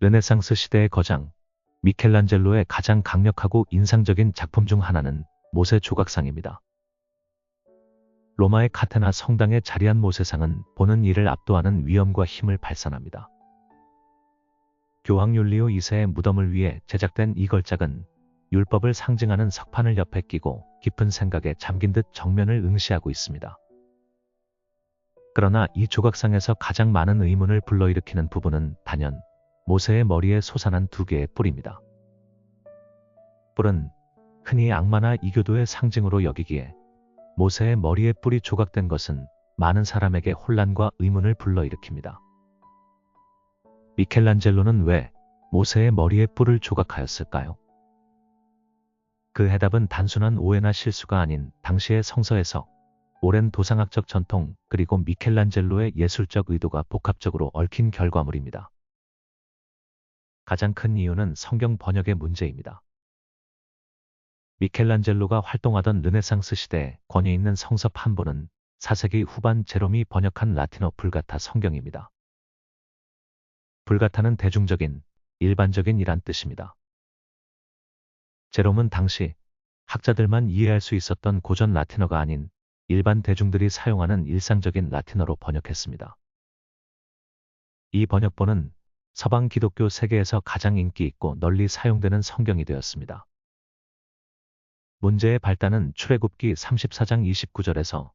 르네상스 시대의 거장, 미켈란젤로의 가장 강력하고 인상적인 작품 중 하나는 모세 조각상입니다. 로마의 카테나 성당에 자리한 모세상은 보는 이를 압도하는 위엄과 힘을 발산합니다. 교황 율리오 2세의 무덤을 위해 제작된 이 걸작은 율법을 상징하는 석판을 옆에 끼고 깊은 생각에 잠긴 듯 정면을 응시하고 있습니다. 그러나 이 조각상에서 가장 많은 의문을 불러일으키는 부분은 단연 모세의 머리에 솟아난 두 개의 뿔입니다. 뿔은 흔히 악마나 이교도의 상징으로 여기기에 모세의 머리에 뿔이 조각된 것은 많은 사람에게 혼란과 의문을 불러일으킵니다. 미켈란젤로는 왜 모세의 머리에 뿔을 조각하였을까요? 그 해답은 단순한 오해나 실수가 아닌 당시의 성서 해석, 오랜 도상학적 전통, 그리고 미켈란젤로의 예술적 의도가 복합적으로 얽힌 결과물입니다. 가장 큰 이유는 성경 번역의 문제입니다. 미켈란젤로가 활동하던 르네상스 시대에 권위 있는 성서 판본은 4세기 후반 제롬이 번역한 라틴어 불가타 성경입니다. 불가타는 대중적인, 일반적인 이란 뜻입니다. 제롬은 당시 학자들만 이해할 수 있었던 고전 라틴어가 아닌 일반 대중들이 사용하는 일상적인 라틴어로 번역했습니다. 이 번역본은 서방 기독교 세계에서 가장 인기 있고 널리 사용되는 성경이 되었습니다. 문제의 발단은 출애굽기 34장 29절에서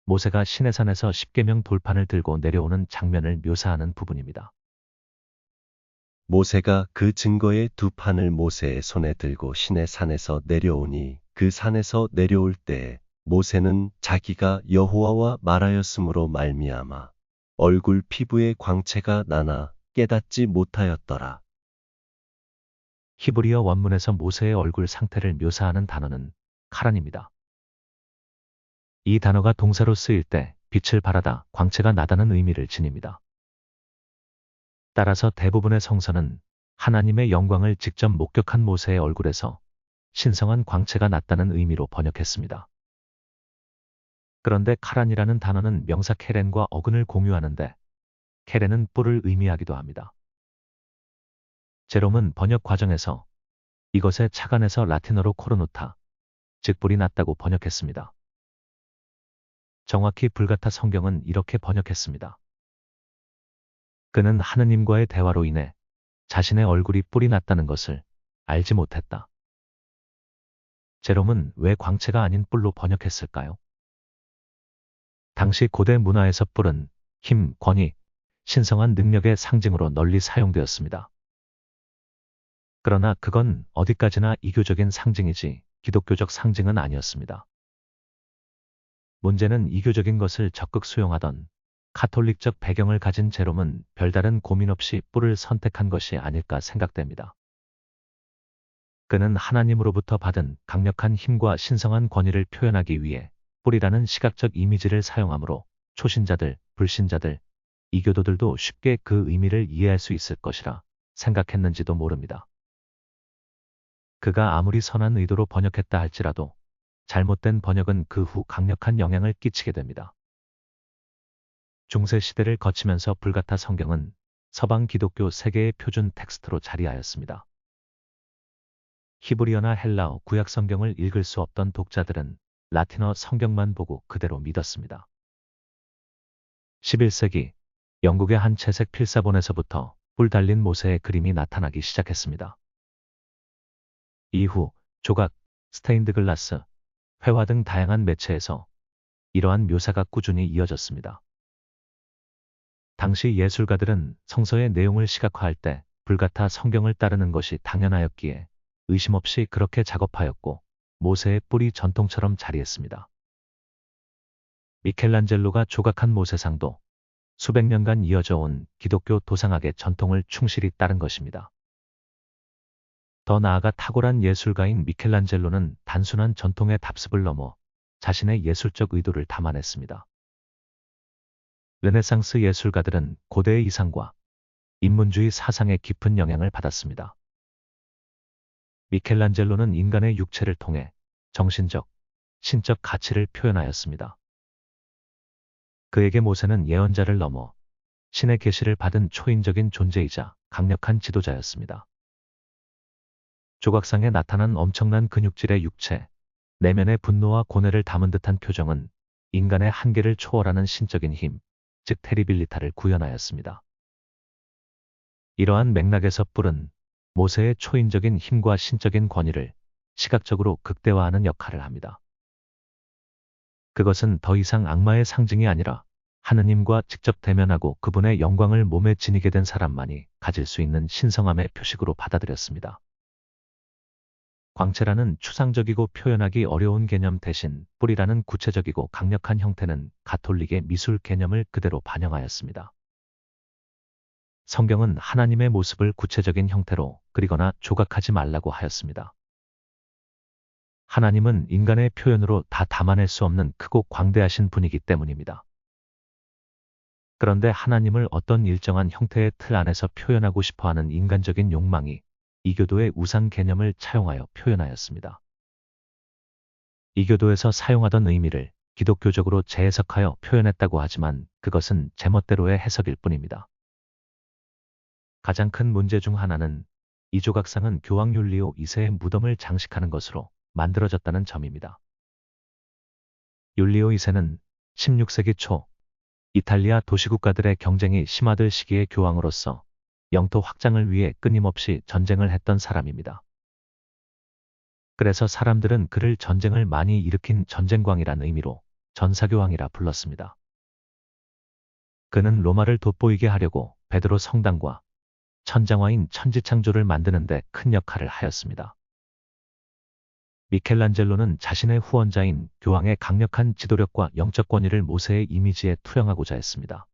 모세가 시내산에서 십계명 돌판을 들고 내려오는 장면을 묘사하는 부분입니다. 모세가 그 증거의 두 판을 모세의 손에 들고 시내산에서 내려오니 그 산에서 내려올 때에 모세는 자기가 여호와와 말하였으므로 말미암아 얼굴 피부의 광채가 나나 깨닫지 못하였더라. 히브리어 원문에서 모세의 얼굴 상태를 묘사하는 단어는 카란입니다. 이 단어가 동사로 쓰일 때 빛을 발하다, 광채가 나다는 의미를 지닙니다. 따라서 대부분의 성서는 하나님의 영광을 직접 목격한 모세의 얼굴에서 신성한 광채가 났다는 의미로 번역했습니다. 그런데 카란이라는 단어는 명사 케렌과 어근을 공유하는데 케렌은 뿔을 의미하기도 합니다. 제롬은 번역 과정에서 이것의 착안에서 라틴어로 코르누타, 즉 뿔이 났다고 번역했습니다. 정확히 불가타 성경은 이렇게 번역했습니다. 그는 하느님과의 대화로 인해 자신의 얼굴이 뿔이 났다는 것을 알지 못했다. 제롬은 왜 광채가 아닌 뿔로 번역했을까요? 당시 고대 문화에서 뿔은 힘, 권위, 신성한 능력의 상징으로 널리 사용되었습니다. 그러나 그건 어디까지나 이교적인 상징이지 기독교적 상징은 아니었습니다. 문제는 이교적인 것을 적극 수용하던 카톨릭적 배경을 가진 제롬은 별다른 고민 없이 뿔을 선택한 것이 아닐까 생각됩니다. 그는 하나님으로부터 받은 강력한 힘과 신성한 권위를 표현하기 위해 뿔이라는 시각적 이미지를 사용하므로 초신자들, 불신자들, 이교도들도 쉽게 그 의미를 이해할 수 있을 것이라 생각했는지도 모릅니다. 그가 아무리 선한 의도로 번역했다 할지라도 잘못된 번역은 그 후 강력한 영향을 끼치게 됩니다. 중세 시대를 거치면서 불가타 성경은 서방 기독교 세계의 표준 텍스트로 자리하였습니다. 히브리어나 헬라어 구약 성경을 읽을 수 없던 독자들은 라틴어 성경만 보고 그대로 믿었습니다. 11세기 영국의 한 채색 필사본에서부터 뿔 달린 모세의 그림이 나타나기 시작했습니다. 이후 조각, 스테인드 글라스, 회화 등 다양한 매체에서 이러한 묘사가 꾸준히 이어졌습니다. 당시 예술가들은 성서의 내용을 시각화할 때 불가타 성경을 따르는 것이 당연하였기에 의심 없이 그렇게 작업하였고 모세의 뿔이 전통처럼 자리했습니다. 미켈란젤로가 조각한 모세상도 수백 년간 이어져 온 기독교 도상학의 전통을 충실히 따른 것입니다. 더 나아가 탁월한 예술가인 미켈란젤로는 단순한 전통의 답습을 넘어 자신의 예술적 의도를 담아냈습니다. 르네상스 예술가들은 고대의 이상과 인문주의 사상에 깊은 영향을 받았습니다. 미켈란젤로는 인간의 육체를 통해 정신적, 신적 가치를 표현하였습니다. 그에게 모세는 예언자를 넘어 신의 계시를 받은 초인적인 존재이자 강력한 지도자였습니다. 조각상에 나타난 엄청난 근육질의 육체, 내면의 분노와 고뇌를 담은 듯한 표정은 인간의 한계를 초월하는 신적인 힘, 즉 테리빌리타를 구현하였습니다. 이러한 맥락에서 뿔은 모세의 초인적인 힘과 신적인 권위를 시각적으로 극대화하는 역할을 합니다. 그것은 더 이상 악마의 상징이 아니라 하느님과 직접 대면하고 그분의 영광을 몸에 지니게 된 사람만이 가질 수 있는 신성함의 표식으로 받아들였습니다. 광채라는 추상적이고 표현하기 어려운 개념 대신 뿔이라는 구체적이고 강력한 형태는 가톨릭의 미술 개념을 그대로 반영하였습니다. 성경은 하나님의 모습을 구체적인 형태로 그리거나 조각하지 말라고 하였습니다. 하나님은 인간의 표현으로 다 담아낼 수 없는 크고 광대하신 분이기 때문입니다. 그런데 하나님을 어떤 일정한 형태의 틀 안에서 표현하고 싶어하는 인간적인 욕망이 이교도의 우상 개념을 차용하여 표현하였습니다. 이교도에서 사용하던 의미를 기독교적으로 재해석하여 표현했다고 하지만 그것은 제멋대로의 해석일 뿐입니다. 가장 큰 문제 중 하나는 이 조각상은 교황 율리오 2세의 무덤을 장식하는 것으로 만들어졌다는 점입니다. 율리오 2세는 16세기 초 이탈리아 도시국가들의 경쟁이 심화될 시기의 교황으로서 영토 확장을 위해 끊임없이 전쟁을 했던 사람입니다. 그래서 사람들은 그를 전쟁을 많이 일으킨 전쟁광이란 의미로 전사교황이라 불렀습니다. 그는 로마를 돋보이게 하려고 베드로 성당과 천장화인 천지창조를 만드는 데 큰 역할을 하였습니다. 미켈란젤로는 자신의 후원자인 교황의 강력한 지도력과 영적 권위를 모세의 이미지에 투영하고자 했습니다.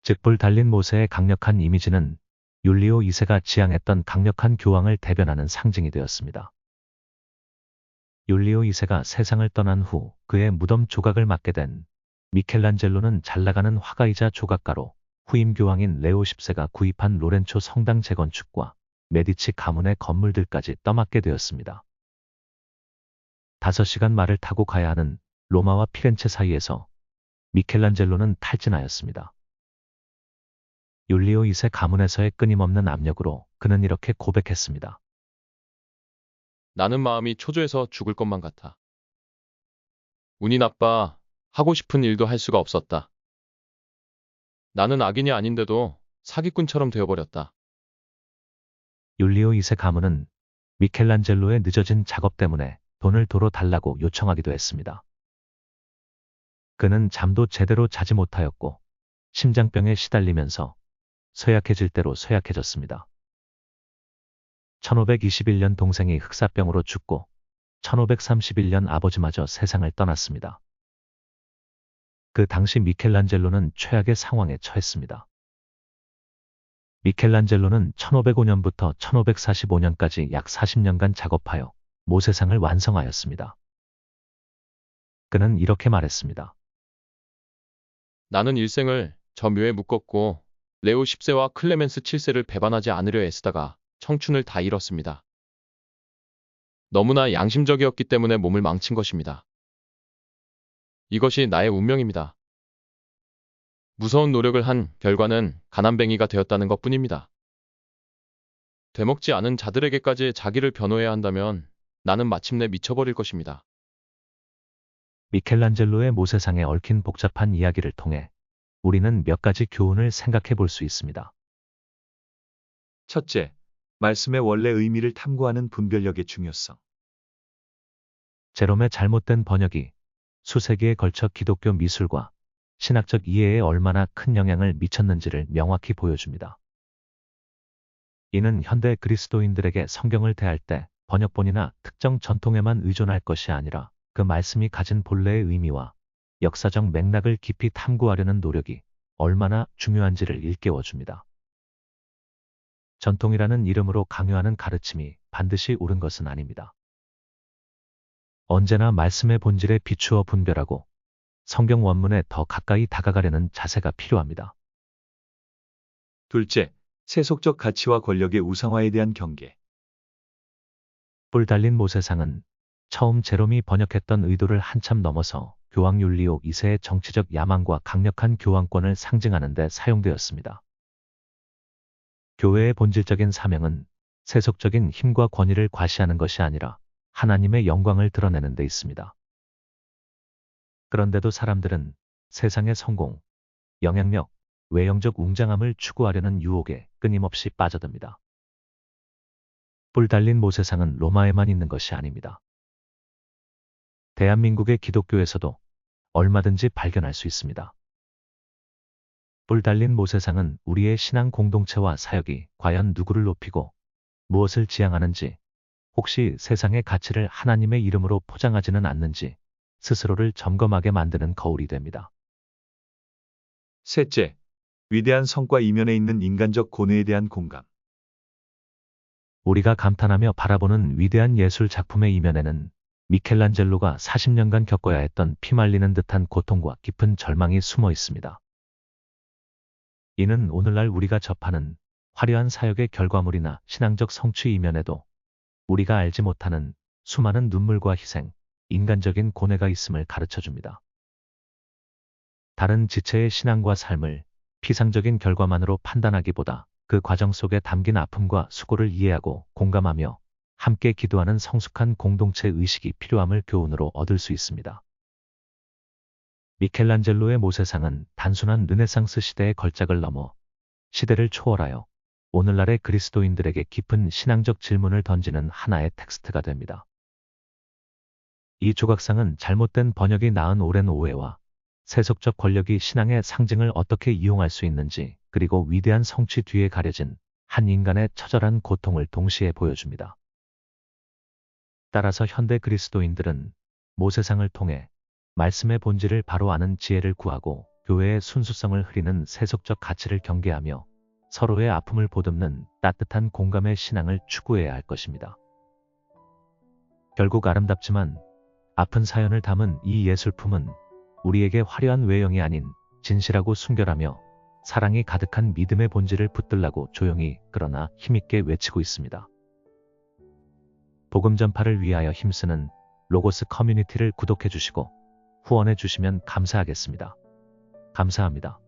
즉 불 달린 모세의 강력한 이미지는 율리오 2세가 지향했던 강력한 교황을 대변하는 상징이 되었습니다. 율리오 2세가 세상을 떠난 후 그의 무덤 조각을 맡게 된 미켈란젤로는 잘나가는 화가이자 조각가로 후임 교황인 레오 10세가 구입한 로렌초 성당 재건축과 메디치 가문의 건물들까지 떠맡게 되었습니다. 5시간 말을 타고 가야 하는 로마와 피렌체 사이에서 미켈란젤로는 탈진하였습니다. 율리오 2세 가문에서의 끊임없는 압력으로 그는 이렇게 고백했습니다. 나는 마음이 초조해서 죽을 것만 같아. 운이 나빠 하고 싶은 일도 할 수가 없었다. 나는 악인이 아닌데도 사기꾼처럼 되어버렸다. 율리오 2세 가문은 미켈란젤로의 늦어진 작업 때문에 돈을 도로 달라고 요청하기도 했습니다. 그는 잠도 제대로 자지 못하였고 심장병에 시달리면서 쇠약해질 대로 쇠약해졌습니다. 1521년 동생이 흑사병으로 죽고 1531년 아버지마저 세상을 떠났습니다. 그 당시 미켈란젤로는 최악의 상황에 처했습니다. 미켈란젤로는 1505년부터 1545년까지 약 40년간 작업하여 모세상을 완성하였습니다. 그는 이렇게 말했습니다. 나는 일생을 저 묘에 묶었고 레오 10세와 클레멘스 7세를 배반하지 않으려 애쓰다가 청춘을 다 잃었습니다. 너무나 양심적이었기 때문에 몸을 망친 것입니다. 이것이 나의 운명입니다. 무서운 노력을 한 결과는 가난뱅이가 되었다는 것뿐입니다. 되먹지 않은 자들에게까지 자기를 변호해야 한다면 나는 마침내 미쳐버릴 것입니다. 미켈란젤로의 모세상에 얽힌 복잡한 이야기를 통해 우리는 몇 가지 교훈을 생각해 볼 수 있습니다. 첫째, 말씀의 원래 의미를 탐구하는 분별력의 중요성. 제롬의 잘못된 번역이 수세기에 걸쳐 기독교 미술과 신학적 이해에 얼마나 큰 영향을 미쳤는지를 명확히 보여줍니다. 이는 현대 그리스도인들에게 성경을 대할 때 번역본이나 특정 전통에만 의존할 것이 아니라 그 말씀이 가진 본래의 의미와 역사적 맥락을 깊이 탐구하려는 노력이 얼마나 중요한지를 일깨워줍니다. 전통이라는 이름으로 강요하는 가르침이 반드시 옳은 것은 아닙니다. 언제나 말씀의 본질에 비추어 분별하고 성경 원문에 더 가까이 다가가려는 자세가 필요합니다. 둘째, 세속적 가치와 권력의 우상화에 대한 경계. 뿔 달린 모세상은 처음 제롬이 번역했던 의도를 한참 넘어서 교황 율리오 2세의 정치적 야망과 강력한 교황권을 상징하는 데 사용되었습니다. 교회의 본질적인 사명은 세속적인 힘과 권위를 과시하는 것이 아니라 하나님의 영광을 드러내는 데 있습니다. 그런데도 사람들은 세상의 성공, 영향력, 외형적 웅장함을 추구하려는 유혹에 끊임없이 빠져듭니다. 뿔 달린 모세상은 로마에만 있는 것이 아닙니다. 대한민국의 기독교에서도 얼마든지 발견할 수 있습니다. 뿔 달린 모세상은 우리의 신앙 공동체와 사역이 과연 누구를 높이고 무엇을 지향하는지, 혹시 세상의 가치를 하나님의 이름으로 포장하지는 않는지 스스로를 점검하게 만드는 거울이 됩니다. 셋째, 위대한 성과 이면에 있는 인간적 고뇌에 대한 공감. 우리가 감탄하며 바라보는 위대한 예술 작품의 이면에는 미켈란젤로가 40년간 겪어야 했던 피말리는 듯한 고통과 깊은 절망이 숨어 있습니다. 이는 오늘날 우리가 접하는 화려한 사역의 결과물이나 신앙적 성취 이면에도 우리가 알지 못하는 수많은 눈물과 희생, 인간적인 고뇌가 있음을 가르쳐줍니다. 다른 지체의 신앙과 삶을 피상적인 결과만으로 판단하기보다 그 과정 속에 담긴 아픔과 수고를 이해하고 공감하며 함께 기도하는 성숙한 공동체 의식이 필요함을 교훈으로 얻을 수 있습니다. 미켈란젤로의 모세상은 단순한 르네상스 시대의 걸작을 넘어 시대를 초월하여 오늘날의 그리스도인들에게 깊은 신앙적 질문을 던지는 하나의 텍스트가 됩니다. 이 조각상은 잘못된 번역이 낳은 오랜 오해와 세속적 권력이 신앙의 상징을 어떻게 이용할 수 있는지, 그리고 위대한 성취 뒤에 가려진 한 인간의 처절한 고통을 동시에 보여줍니다. 따라서 현대 그리스도인들은 모세상을 통해 말씀의 본질을 바로 아는 지혜를 구하고 교회의 순수성을 흐리는 세속적 가치를 경계하며 서로의 아픔을 보듬는 따뜻한 공감의 신앙을 추구해야 할 것입니다. 결국 아름답지만 아픈 사연을 담은 이 예술품은 우리에게 화려한 외형이 아닌 진실하고 순결하며 사랑이 가득한 믿음의 본질을 붙들라고 조용히 그러나 힘있게 외치고 있습니다. 복음 전파를 위하여 힘쓰는 로고스 커뮤니티를 구독해 주시고 후원해 주시면 감사하겠습니다. 감사합니다.